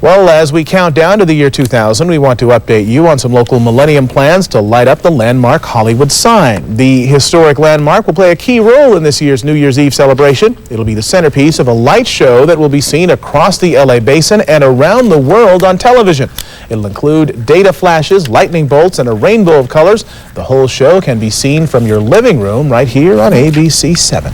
Well, as we count down to the year 2000, we want to update you on some local Millennium plans to light up the landmark Hollywood sign. The historic landmark will play a key role in this year's New Year's Eve celebration. It'll be the centerpiece of a light show that will be seen across the LA basin and around the world on television. It'll include data flashes, lightning bolts, and a rainbow of colors. The whole show can be seen from your living room right here on ABC 7.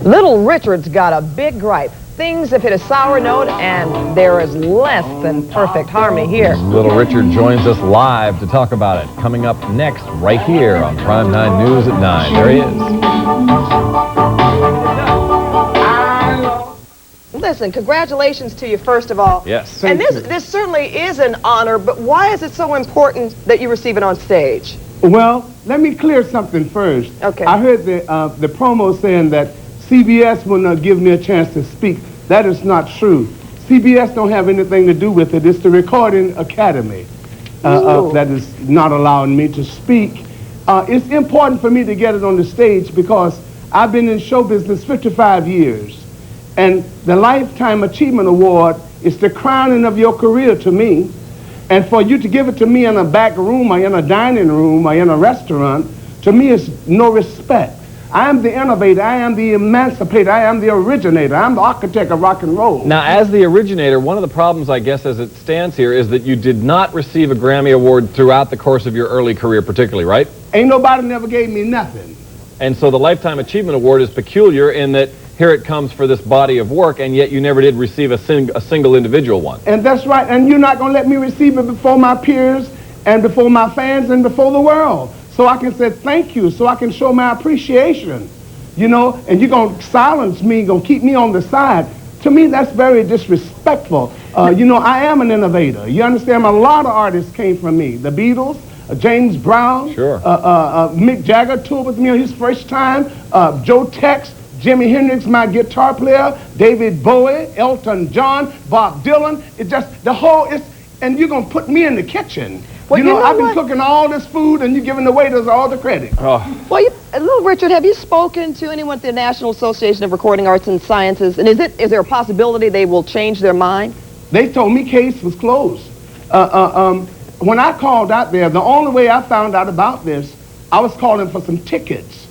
Little Richard's got a big gripe. Things have hit a sour note, and there is less than perfect harmony here. Little Richard joins us live to talk about it. Coming up next, right here on Prime 9 News at 9. There he is. Listen, congratulations to you, first of all. Yes. And this certainly is an honor, but why is it so important that you receive it on stage? Well, let me clear something first. Okay. I heard the promo saying that CBS will not give me a chance to speak. That is not true. CBS don't have anything to do with it. It's the Recording Academy that is not allowing me to speak. It's important for me to get it on the stage because I've been in show business 55 years. And the Lifetime Achievement Award is the crowning of your career to me. And for you to give it to me in a back room or in a dining room or in a restaurant, to me is no respect. I am the innovator, I am the emancipator, I am the originator, I'm the architect of rock and roll. Now, as the originator, one of the problems, I guess, as it stands here, is that you did not receive a Grammy Award throughout the course of your early career particularly, right? Ain't nobody never gave me nothing. And so the Lifetime Achievement Award is peculiar in that here it comes for this body of work, and yet you never did receive a single individual one. And that's right, and you're not going to let me receive it before my peers and before my fans and before the world. So I can say thank you, so I can show my appreciation, you know, and you're going to silence me, going to keep me on the side. To me, that's very disrespectful. You know, I am an innovator. You understand? A lot of artists came from me. The Beatles, James Brown, sure. Mick Jagger toured with me on his first time, Joe Tex, Jimi Hendrix, my guitar player, David Bowie, Elton John, Bob Dylan. It just, the whole, and you're going to put me in the kitchen. Well, you know I've been cooking all this food and you're giving the waiters all the credit. Oh. Well, Little Richard, have you spoken to anyone at the National Association of Recording Arts and Sciences? And is there a possibility they will change their mind? They told me case was closed. When I called out there, the only way I found out about this, I was calling for some tickets.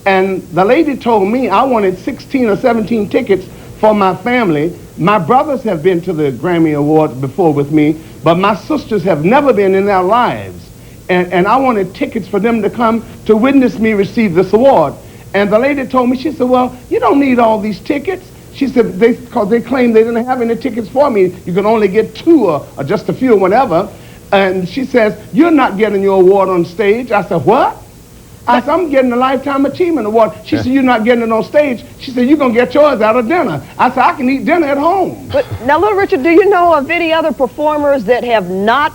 And the lady told me I wanted 16 or 17 tickets for my family. My brothers have been to the Grammy Awards before with me, but my sisters have never been in their lives. And I wanted tickets for them to come to witness me receive this award. And the lady told me, she said, well, you don't need all these tickets. She said, because they claimed they didn't have any tickets for me. You could only get 2 or just a few or whatever. And she says, you're not getting your award on stage. I said, what? I said, I'm getting the Lifetime Achievement Award. She said, you're not getting it on stage. She said, you're going to get yours out of dinner. I said, I can eat dinner at home. But now, Little Richard, do you know of any other performers that have not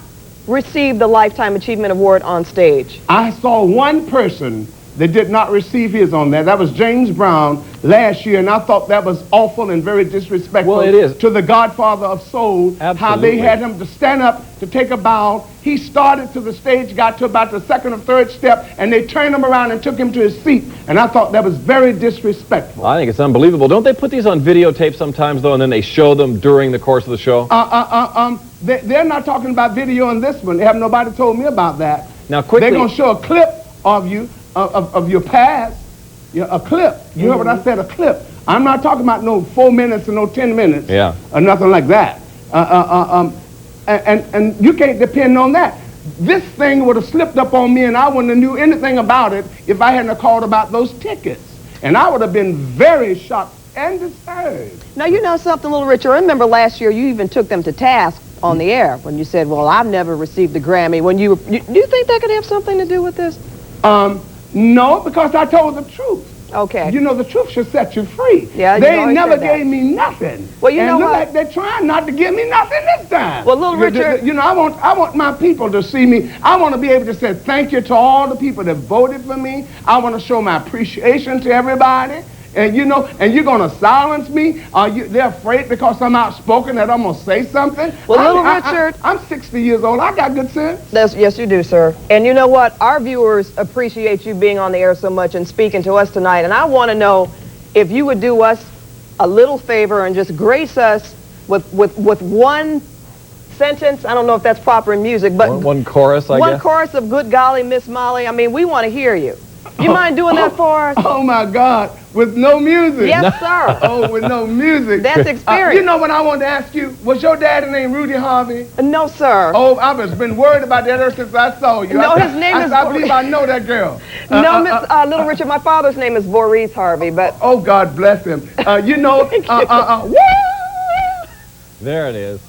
received the Lifetime Achievement Award on stage? I saw one person that did not receive his on that. That was James Brown last year, and I thought that was awful and very disrespectful. Well, it is. To the godfather of soul. Absolutely. How they had him to stand up to take a bow. He started to the stage, got to about the second or third step, and they turned him around and took him to his seat. And I thought that was very disrespectful. I think it's unbelievable. Don't they put these on videotape sometimes, though, and then they show them during the course of the show? They're not talking about video on this one. They have nobody told me about that. Now, quickly, they're going to show a clip of you, of your past, a clip. You heard what I said, a clip. I'm not talking about no 4 minutes or no 10 minutes or nothing like that. And you can't depend on that. This thing would have slipped up on me and I wouldn't have knew anything about it if I hadn't called about those tickets. And I would have been very shocked and disturbed. Now, you know something, Little Richard, I remember last year you even took them to task on the air when you said, well, I've never received the Grammy. Do you think that could have something to do with this? No, because I told the truth. Okay. You know, the truth should set you free. Yeah, they never gave me nothing. Well, you know what? Like they're trying not to give me nothing this time. Well, Little Richard, you know, I want my people to see me. I want to be able to say thank you to all the people that voted for me. I want to show my appreciation to everybody. And you know, and you're going to silence me? They're afraid because I'm outspoken that I'm going to say something? Well, Little Richard, I'm 60 years old. I got good sense. Yes, you do, sir. And you know what? Our viewers appreciate you being on the air so much and speaking to us tonight. And I want to know if you would do us a little favor and just grace us with one sentence. I don't know if that's proper in music, but One chorus, I one guess. chorus of Good Golly, Miss Molly. I mean, we want to hear you. You mind doing that for us? Oh my God, with no music. Yes, sir. Oh, with no music. That's experience. You know what I wanted to ask you? Was your daddy named Rudy Harvey? No, sir. Oh, I've been worried about that ever since I saw you. No, his name is- I believe I know that girl. No, Miss Little Richard, my father's name is Voorhees Harvey, but Oh, God bless him. You know, woo! There it is.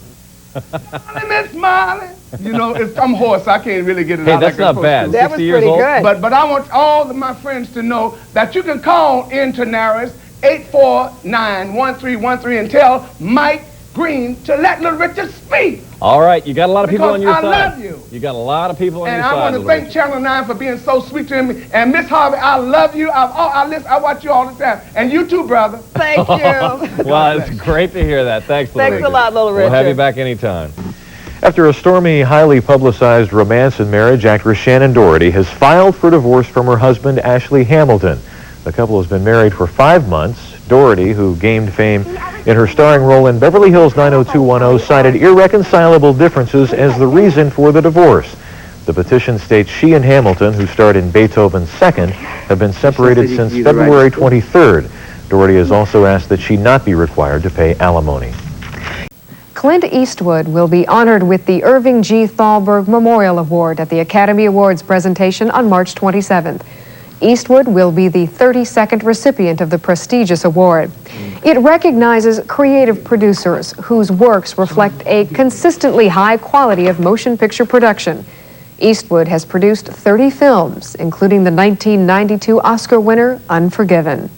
Miss Molly. You know, I'm hoarse. I can't really get it Hey, out. that's like I'm not bad. supposed to. that was 60 years pretty old? good. But I want all of my friends to know that you can call into Naris 849-1313 and tell Mike Green to let Little Richard speak. All right, you got a lot of people Because on your I side. love you. You got a lot of people on And your I side. want to Little thank Richard. Channel 9 for being so sweet to me. And Miss Harvey, I love you. I watch you all the time. And you too, brother. Thank you. Well, it's great to hear that. Thanks, Little Thanks Richard. a lot, Little We'll have you Richard. back anytime. After a stormy, highly publicized romance and marriage, actress Shannon Doherty has filed for divorce from her husband, Ashley Hamilton. The couple has been married for 5 months. Doherty, who gained fame in her starring role in Beverly Hills 90210, cited irreconcilable differences as the reason for the divorce. The petition states she and Hamilton, who starred in Beethoven's Second, have been separated since February 23rd. Doherty has also asked that she not be required to pay alimony. Clint Eastwood will be honored with the Irving G. Thalberg Memorial Award at the Academy Awards presentation on March 27th. Eastwood will be the 32nd recipient of the prestigious award. It recognizes creative producers whose works reflect a consistently high quality of motion picture production. Eastwood has produced 30 films, including the 1992 Oscar winner, Unforgiven.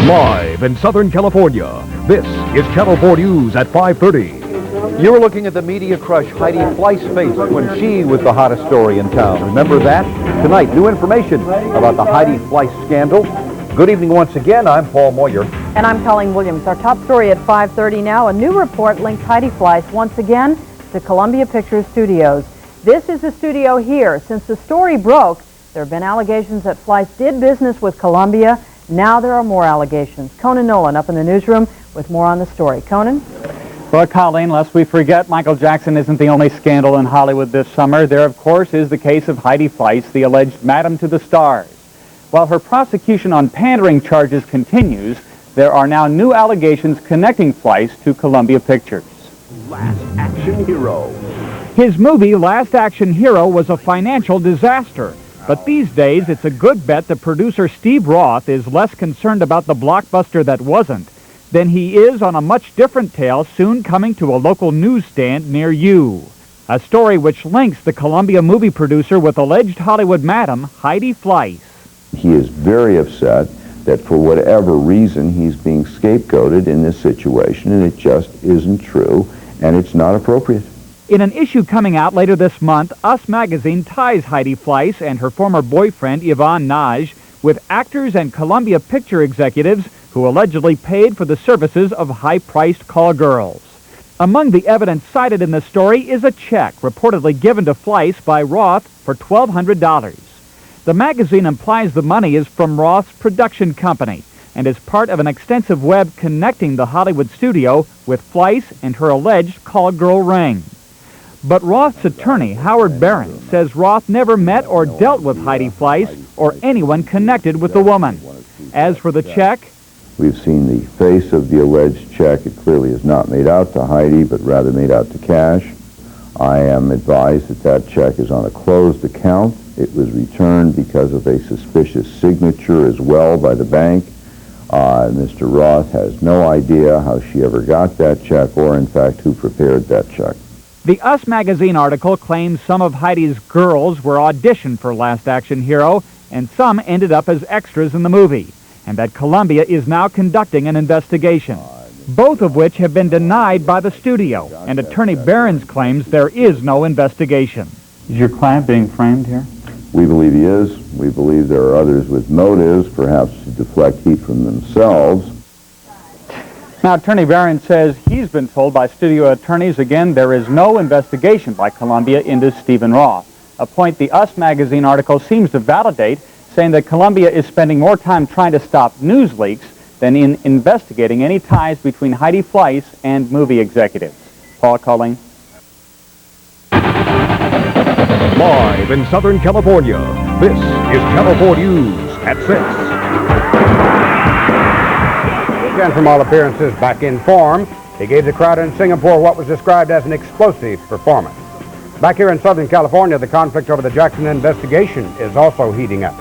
Live in Southern California, this is Channel 4 News at 5:30. You were looking at the media crush Heidi Fleiss face when she was the hottest story in town. Remember that? Tonight, new information about the Heidi Fleiss scandal. Good evening once again. I'm Paul Moyer. And I'm Colleen Williams. Our top story at 5:30 now. A new report links Heidi Fleiss once again to Columbia Pictures Studios. This is the studio here. Since the story broke, there have been allegations that Fleiss did business with Columbia. Now there are more allegations. Conan Nolan up in the newsroom with more on the story. Conan? Well, Colleen, lest we forget, Michael Jackson isn't the only scandal in Hollywood this summer. There, of course, is the case of Heidi Fleiss, the alleged Madam to the Stars. While her prosecution on pandering charges continues, there are now new allegations connecting Fleiss to Columbia Pictures. Last Action Hero. His movie, Last Action Hero, was a financial disaster. But these days, it's a good bet that producer Steve Roth is less concerned about the blockbuster that wasn't than he is on a much different tale soon coming to a local newsstand near you. A story which links the Columbia movie producer with alleged Hollywood madam Heidi Fleiss. He is very upset that for whatever reason he's being scapegoated in this situation, and it just isn't true, and it's not appropriate. In an issue coming out later this month, Us Magazine ties Heidi Fleiss and her former boyfriend, Yvonne Naj, with actors and Columbia Picture executives who allegedly paid for the services of high-priced call girls. Among the evidence cited in the story is a check reportedly given to Fleiss by Roth for $1,200. The magazine implies the money is from Roth's production company and is part of an extensive web connecting the Hollywood studio with Fleiss and her alleged call girl ring. But Roth's attorney, Howard Barron, says Roth never met or dealt with Heidi Fleiss or anyone connected with the woman. As for the check, We've seen the face of the alleged check. It clearly is not made out to Heidi, but rather made out to cash. I am advised that that check is on a closed account. It was returned because of a suspicious signature as well by the bank. Mr. Roth has no idea how she ever got that check or, in fact, who prepared that check. the Us Magazine article claims some of Heidi's girls were auditioned for Last Action Hero and some ended up as extras in the movie, and that Columbia is now conducting an investigation, both of which have been denied by the studio, and Attorney Barron's claims there is no investigation. Is your client being framed here? We believe he is. We believe there are others with motives, perhaps to deflect heat from themselves. Now, Attorney Barron says he's been told by studio attorneys, again, there is no investigation by Columbia into Stephen Roth, a point the Us Magazine article seems to validate, saying that Columbia is spending more time trying to stop news leaks than in investigating any ties between Heidi Fleiss and movie executives. Paul Colleen. Live in Southern California, this is Channel 4 News at 6. Again, from all appearances, back in form. He gave the crowd in Singapore what was described as an explosive performance. Back here in Southern California, the conflict over the Jackson investigation is also heating up.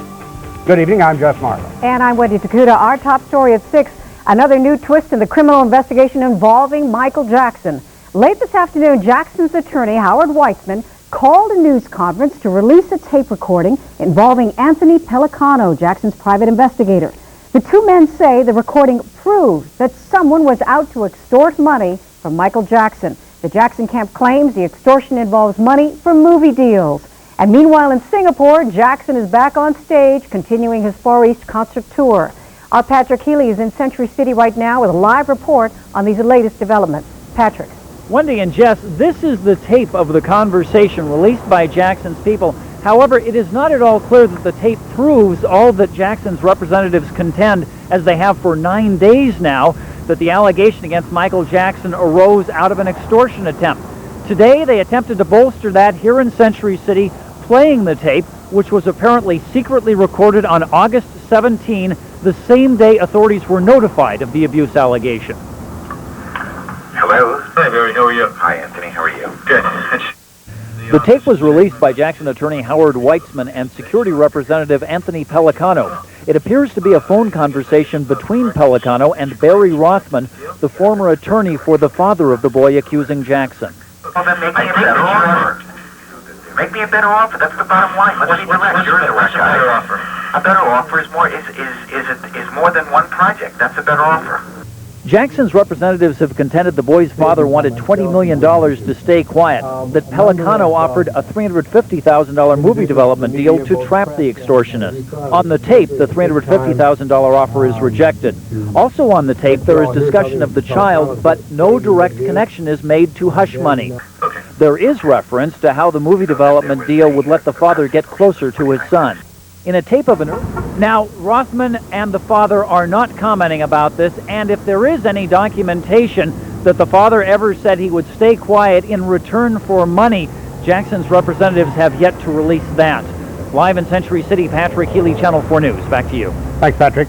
Good evening, I'm Jess Marlowe. And I'm Wendy Takuda. Our top story at 6, another new twist in the criminal investigation involving Michael Jackson. Late this afternoon, Jackson's attorney, Howard Weitzman, called a news conference to release a tape recording involving Anthony Pellicano, Jackson's private investigator. The two men say the recording proves that someone was out to extort money from Michael Jackson. The Jackson camp claims the extortion involves money for movie deals. And meanwhile in Singapore, Jackson is back on stage, continuing his Far East concert tour. Our Patrick Healy is in Century City right now with a live report on these latest developments. Patrick. Wendy and Jess, this is the tape of the conversation released by Jackson's people. However, it is not at all clear that the tape proves all that Jackson's representatives contend, as they have for 9 days now, that the allegation against Michael Jackson arose out of an extortion attempt. Today, they attempted to bolster that here in Century City, playing the tape, which was apparently secretly recorded on August 17, the same day authorities were notified of the abuse allegation. Hello? Hi, Barry. How are you? Hi, Anthony. How are you? Good. The tape was released by Jackson attorney Howard Weitzman and security representative Anthony Pellicano. It appears to be a phone conversation between Pellicano and Barry Rothman, the former attorney for the father of the boy accusing Jackson. Well, then make me a better offer. Make me a better offer. That's the bottom line. Let's be direct. You're a direct guy. A better offer is more is more than one project. That's a better offer. Jackson's representatives have contended the boy's father wanted $20 million to stay quiet, that Pellicano offered a $350,000 movie development deal to trap the extortionist. On the tape, the $350,000 offer is rejected. Also on the tape, there is discussion of the child, but no direct connection is made to hush money. There is reference to how the movie development deal would let the father get closer to his son. In a tape of Now, Rothman and the father are not commenting about this, and if there is any documentation that the father ever said he would stay quiet in return for money, Jackson's representatives have yet to release that. Live in Century City, Patrick Healy, Channel 4 News. Back to you. Thanks, Patrick.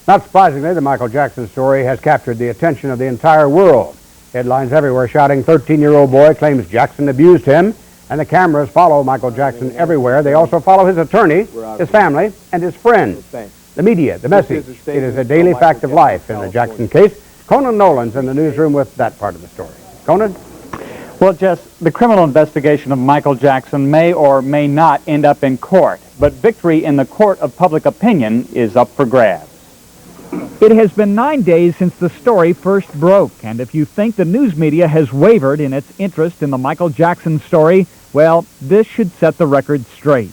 Not surprisingly, the Michael Jackson story has captured the attention of the entire world. Headlines everywhere shouting 13-year-old boy claims Jackson abused him. And the cameras follow Michael Jackson everywhere. They also follow his attorney, his family, and his friends. The media, the message. It is a daily fact of life in the Jackson case. Conan Nolan's in the newsroom with that part of the story. Conan? Well, Jess, the criminal investigation of Michael Jackson may or may not end up in court, but victory in the court of public opinion is up for grabs. It has been 9 days since the story first broke, and if you think the news media has wavered in its interest in the Michael Jackson story, well, this should set the record straight.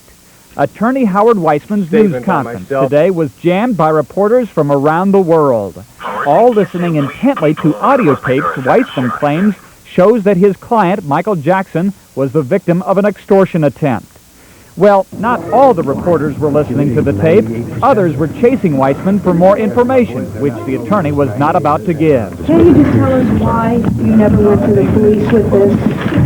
Attorney Howard Weitzman's news conference today was jammed by reporters from around the world, all listening intently to audio tapes Weitzman claims shows that his client, Michael Jackson, was the victim of an extortion attempt. Well, not all the reporters were listening to the tape. Others were chasing Weitzman for more information, which the attorney was not about to give. Can you just tell us why you never went to the police with this?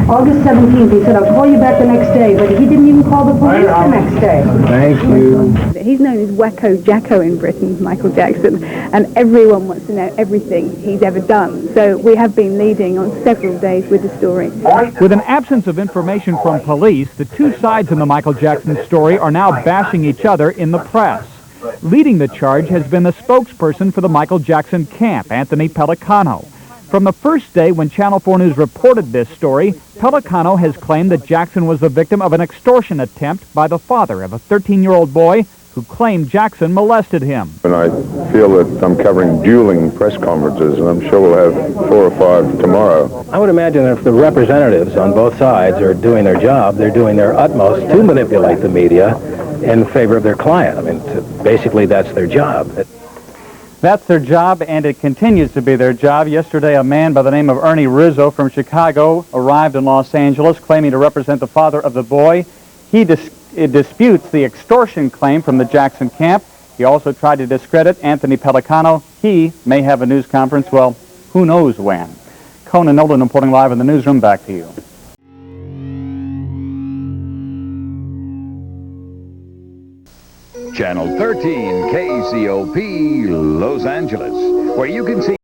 August 17th, he said, I'll call you back the next day, but he didn't even call the police the next day. Thank you. He's known as Wacko Jacko in Britain, Michael Jackson, and everyone wants to know everything he's ever done. So we have been leading on several days with the story. With an absence of information from police, the two sides in the Michael Jackson story are now bashing each other in the press. Leading the charge has been the spokesperson for the Michael Jackson camp, Anthony Pellicano. From the first day when Channel 4 News reported this story, Pellicano has claimed that Jackson was the victim of an extortion attempt by the father of a 13-year-old boy who claimed Jackson molested him. And I feel that I'm covering dueling press conferences, and I'm sure we'll have 4 or 5 tomorrow. I would imagine if the representatives on both sides are doing their job, they're doing their utmost to manipulate the media in favor of their client. I mean, basically, that's their job. That's their job, and it continues to be their job. Yesterday, a man by the name of Ernie Rizzo from Chicago arrived in Los Angeles claiming to represent the father of the boy. He disputes the extortion claim from the Jackson camp. He also tried to discredit Anthony Pellicano. He may have a news conference, well, who knows when. Conan Nolan reporting live in the newsroom. Back to you. Channel 13 KCOP Los Angeles, where you can see